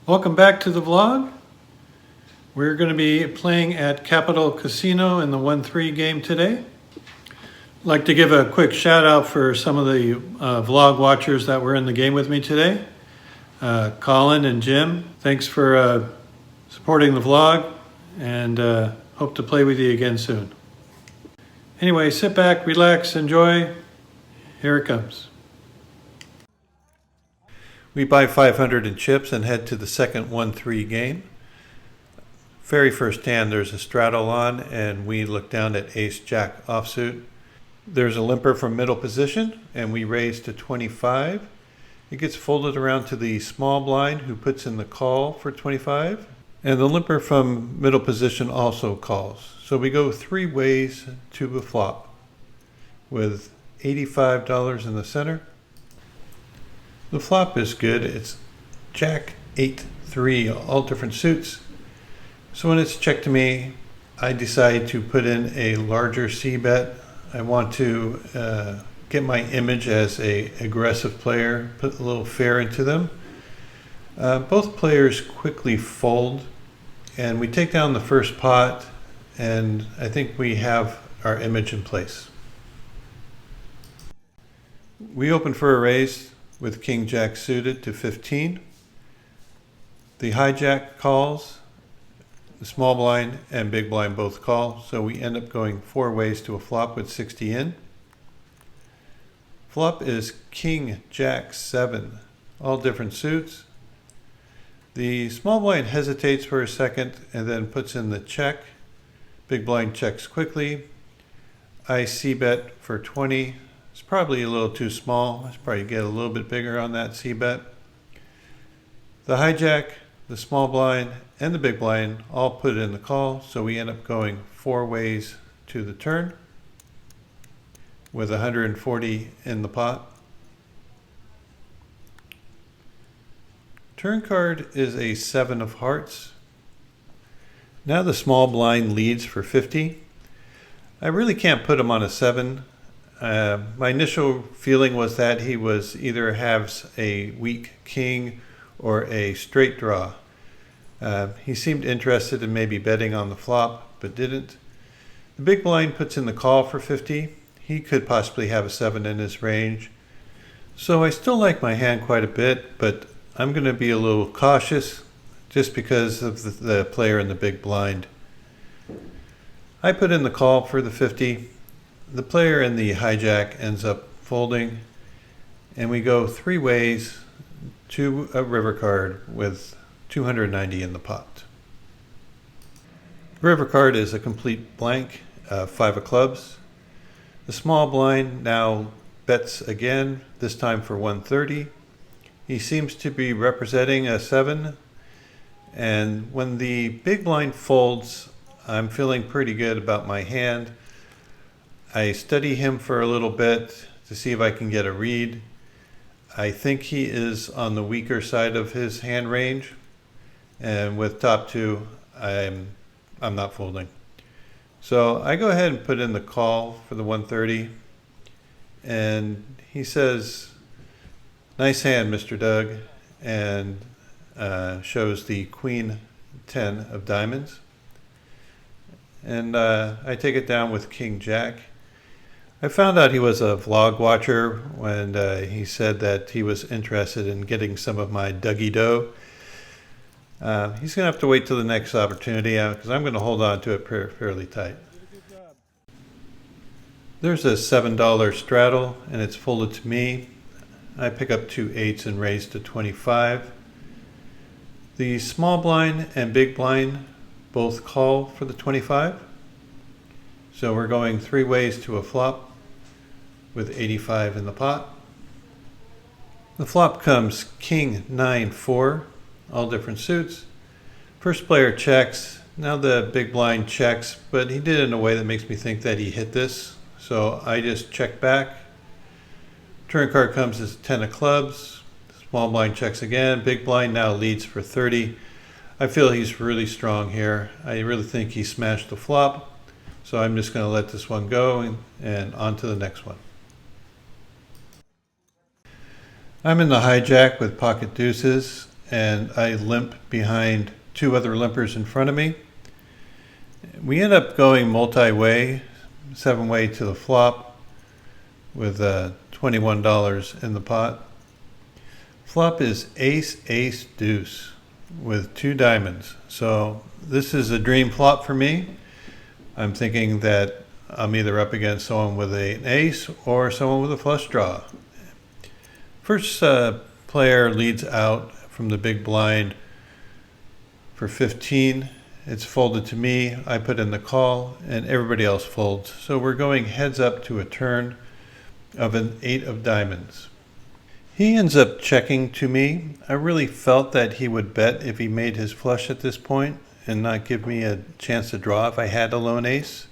Welcome back to the vlog. We're going to be playing at Capital Casino in the 1-3 game today. I'd like to give a quick shout out for some of the vlog watchers that were in the game with me today. Colin and Jim, thanks for supporting the vlog, and hope to play with you again soon. Anyway, sit back, relax, enjoy. Here it comes. We buy 500 in chips and head to the second 1-3 game. Very first hand, there's a straddle on, and we look down at ace-jack offsuit. There's a limper from middle position, and we raise to 25. It gets folded around to the small blind, who puts in the call for 25. And the limper from middle position also calls. So we go three ways to a flop with $85 in the center. The flop is good. It's Jack 8-3, all different suits. So when it's checked to me, I decide to put in a larger c-bet. I want to get my image as an aggressive player, put a little fair into them. Both players quickly fold, and we take down the first pot, and I think we have our image in place. We open for a raise with King Jack suited to 15. The hijack calls, the small blind and big blind both call, so we end up going four ways to a flop with 60 in. Flop is King Jack 7, all different suits. The small blind hesitates for a second and then puts in the check. Big blind checks quickly. I c-bet for 20. It's probably a little too small. I should probably get a little bit bigger on that c-bet. The hijack, the small blind, and the big blind all put in the call, so we end up going four ways to the turn with 140 in the pot. Turn card is a 7 of hearts. Now the small blind leads for 50. I really can't put him on a 7. My initial feeling was that he was either has a weak king or a straight draw. He seemed interested in maybe betting on the flop, but didn't. The big blind puts in the call for 50. He could possibly have a 7 in his range. So I still like my hand quite a bit, but I'm going to be a little cautious just because of the player in the big blind. I put in the call for the 50. The player in the hijack ends up folding, and we go three ways to a river card with 290 in the pot. River card is a complete blank, 5 of clubs. The small blind now bets again, this time for 130. He seems to be representing a 7, and when the big blind folds, I'm feeling pretty good about my hand. I study him for a little bit to see if I can get a read. I think he is on the weaker side of his hand range, and with top 2, I'm not folding. So I go ahead and put in the call for the 130, and he says, "Nice hand, Mr. Doug," and shows the Queen 10 of diamonds. And I take it down with King Jack. I found out he was a vlog watcher when he said that he was interested in getting some of my Dougie dough. He's going to have to wait till the next opportunity because I'm going to hold on to it fairly tight. There's a $7 straddle, and it's folded to me. I pick up 2 8s and raise to 25. The small blind and big blind both call for the 25. So we're going three ways to a flop with 85 in the pot. The flop comes King 9-4, all different suits. First player checks. Now the big blind checks, but he did it in a way that makes me think that he hit this. So I just check back. Turn card comes as 10 of clubs. Small blind checks again. Big blind now leads for 30. I feel he's really strong here. I really think he smashed the flop. So I'm just going to let this one go and on to the next one. I'm in the hijack with pocket deuces, and I limp behind two other limpers in front of me. We end up going multi-way, 7-way to the flop with $21 in the pot. Flop is ace, ace, deuce with 2 diamonds. So this is a dream flop for me. I'm thinking that I'm either up against someone with an ace or someone with a flush draw. First player leads out from the big blind for 15. It's folded to me. I put in the call and everybody else folds. So we're going heads up to a turn of an 8 of diamonds. He ends up checking to me. I really felt that he would bet if he made his flush at this point and not give me a chance to draw if I had a lone ace.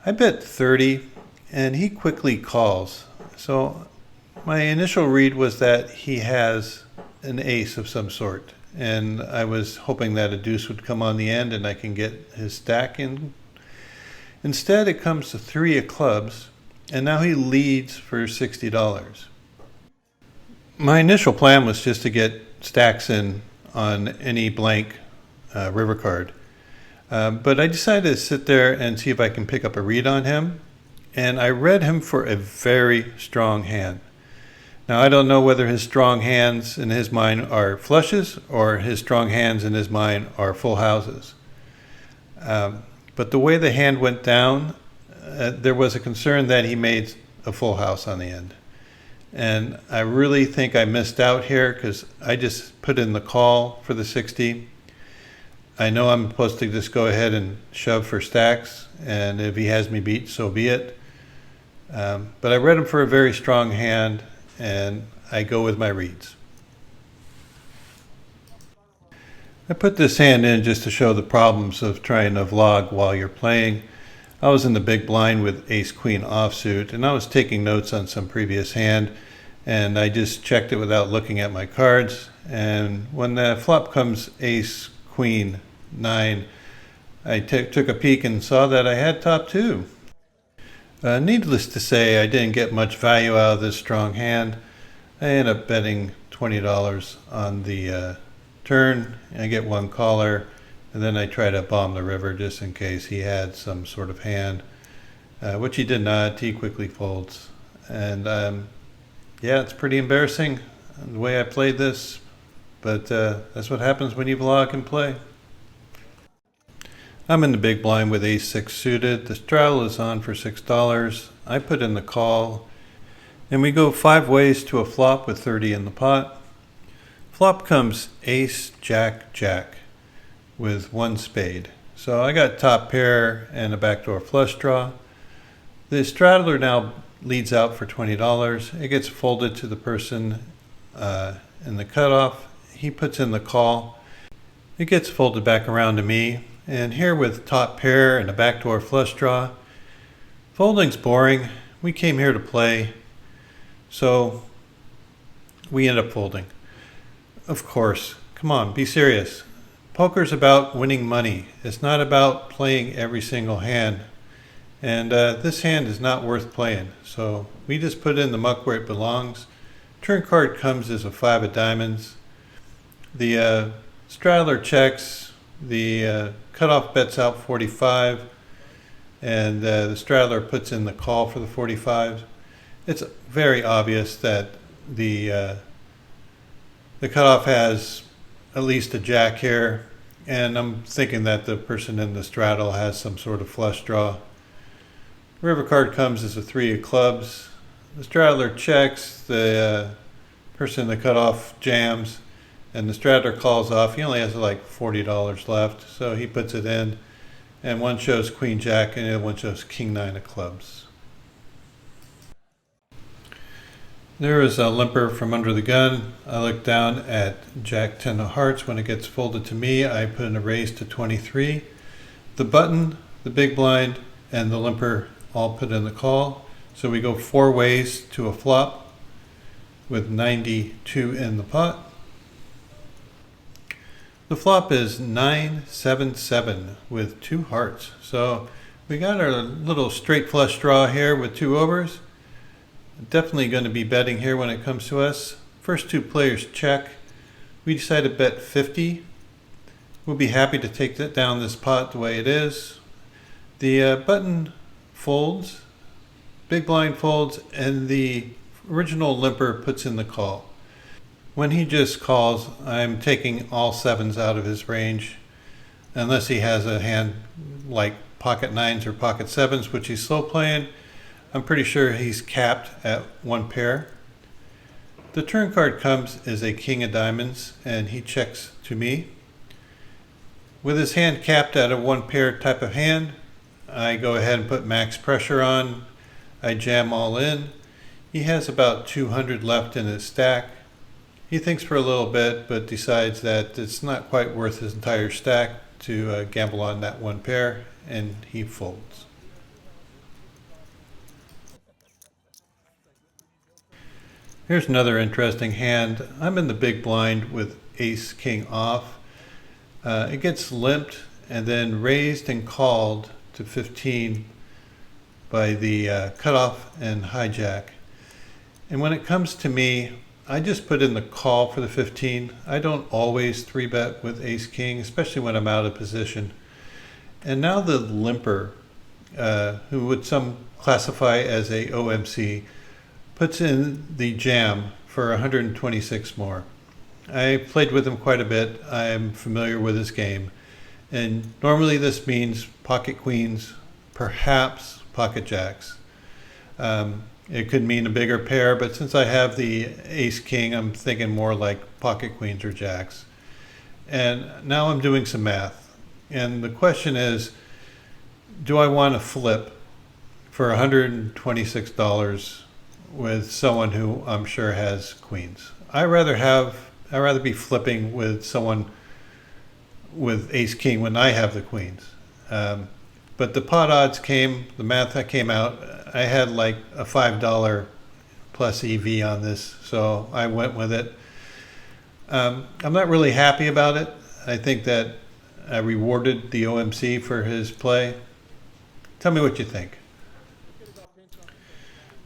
I bet 30 and he quickly calls. So my initial read was that he has an ace of some sort, and I was hoping that a deuce would come on the end and I can get his stack in. Instead, it comes to 3 of clubs, and now he leads for $60. My initial plan was just to get stacks in on any blank river card. But I decided to sit there and see if I can pick up a read on him. And I read him for a very strong hand. Now, I don't know whether his strong hands in his mind are flushes or his strong hands in his mind are full houses. But the way the hand went down, there was a concern that he made a full house on the end. And I really think I missed out here because I just put in the call for the 60. I know I'm supposed to just go ahead and shove for stacks, and if he has me beat, so be it. But I read him for a very strong hand, and I go with my reads. I put this hand in just to show the problems of trying to vlog while you're playing. I was in the big blind with ace-queen offsuit, and I was taking notes on some previous hand, and I just checked it without looking at my cards. And when the flop comes ace-queen 9, I took a peek and saw that I had top 2. Needless to say, I didn't get much value out of this strong hand. I ended up betting $20 on the turn. I get 1 caller, and then I try to bomb the river just in case he had some sort of hand, which he did not. He quickly folds. And yeah, it's pretty embarrassing the way I played this, but that's what happens when you vlog and play. I'm in the big blind with ace-6 suited. The straddle is on for $6. I put in the call, and we go 5 ways to a flop with 30 in the pot. Flop comes ace, jack, jack with 1 spade. So I got top pair and a backdoor flush draw. The straddler now leads out for $20. It gets folded to the person in the cutoff. He puts in the call. It gets folded back around to me. And here with top pair and a backdoor flush draw, folding's boring. We came here to play, so we end up folding. Of course, come on, be serious. Poker's about winning money. It's not about playing every single hand. And this hand is not worth playing. So we just put in the muck where it belongs. Turn card comes as a 5 of diamonds. The straddler checks. The cutoff bets out 45, and the straddler puts in the call for the 45. It's very obvious that the cutoff has at least a jack here, and I'm thinking that the person in the straddle has some sort of flush draw. River card comes as a 3 of clubs. The straddler checks. The person in the cutoff jams. And the straddler calls off. He only has like $40 left, so he puts it in. And one shows queen jack, and the other one shows king 9 of clubs. There is a limper from under the gun. I look down at jack 10 of hearts. When it gets folded to me, I put in a raise to 23. The button, the big blind, and the limper all put in the call. So we go 4 ways to a flop with 92 in the pot. The flop is 9-7-7 with 2 hearts. So we got our little straight flush draw here with 2 overs. Definitely going to be betting here when it comes to us. First 2 players check. We decided to bet 50. We'll be happy to take that down this pot the way it is. The button folds, big blind folds, and the original limper puts in the call. When he just calls, I'm taking all sevens out of his range, unless he has a hand like pocket nines or pocket sevens, which he's slow playing. I'm pretty sure he's capped at one pair. The turn card comes as a king of diamonds, and he checks to me. With his hand capped at a one pair type of hand, I go ahead and put max pressure on. I jam all in. He has about 200 left in his stack. He thinks for a little bit, but decides that it's not quite worth his entire stack to gamble on that one pair, and he folds. Here's another interesting hand. I'm in the big blind with ace king off. It gets limped and then raised and called to 15 by the cutoff and hijack. And when it comes to me, I just put in the call for the 15. I don't always 3-bet with ace king, especially when I'm out of position. And now the limper, who would some classify as a OMC, puts in the jam for 126 more. I played with him quite a bit. I'm familiar with his game. And normally this means pocket queens, perhaps pocket jacks. It could mean a bigger pair, but since I have the ace king, I'm thinking more like pocket queens or jacks. And now I'm doing some math. And the question is, do I want to flip for $126 with someone who I'm sure has queens? I'd rather be flipping with someone with ace king when I have the queens. But the pot odds the math that came out, I had like a $5 plus EV on this, so I went with it. I'm not really happy about it. I think that I rewarded the OMC for his play. Tell me what you think.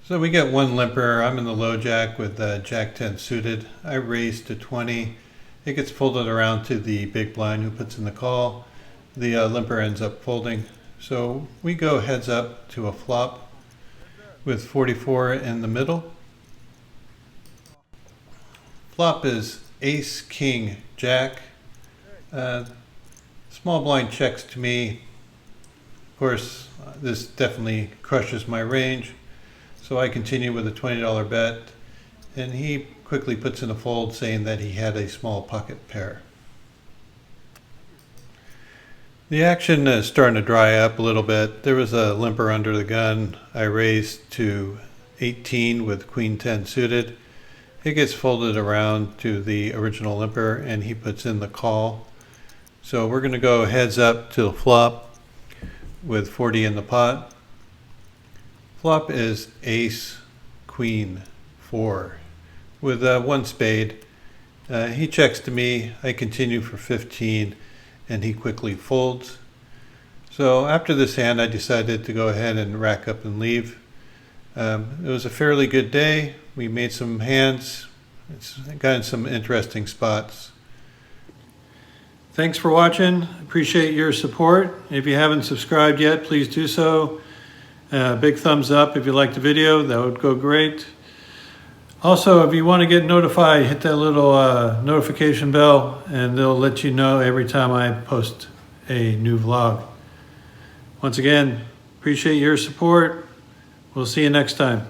So we get one limper. I'm in the low jack with jack 10 suited. I raise to 20. It gets folded around to the big blind who puts in the call. The limper ends up folding. So we go heads up to a flop with 44 in the middle. Flop is ace, king, jack. Small blind checks to me. Of course, this definitely crushes my range. So I continue with a $20 bet, and he quickly puts in a fold saying that he had a small pocket pair. The action is starting to dry up a little bit. There was a limper under the gun. I raised to 18 with queen 10 suited. It gets folded around to the original limper, and he puts in the call. So we're going to go heads up to the flop with 40 in the pot. Flop is ace, queen, 4 with one spade. He checks to me. I continue for 15, and he quickly folds. So after this hand, I decided to go ahead and rack up and leave. It was a fairly good day. We made some hands. It's gotten some interesting spots. Thanks for watching. Appreciate your support. If you haven't subscribed yet, please do so. Big thumbs up if you liked the video. That would go great. Also, if you want to get notified, hit that little notification bell, and they'll let you know every time I post a new vlog. Once again, appreciate your support. We'll see you next time.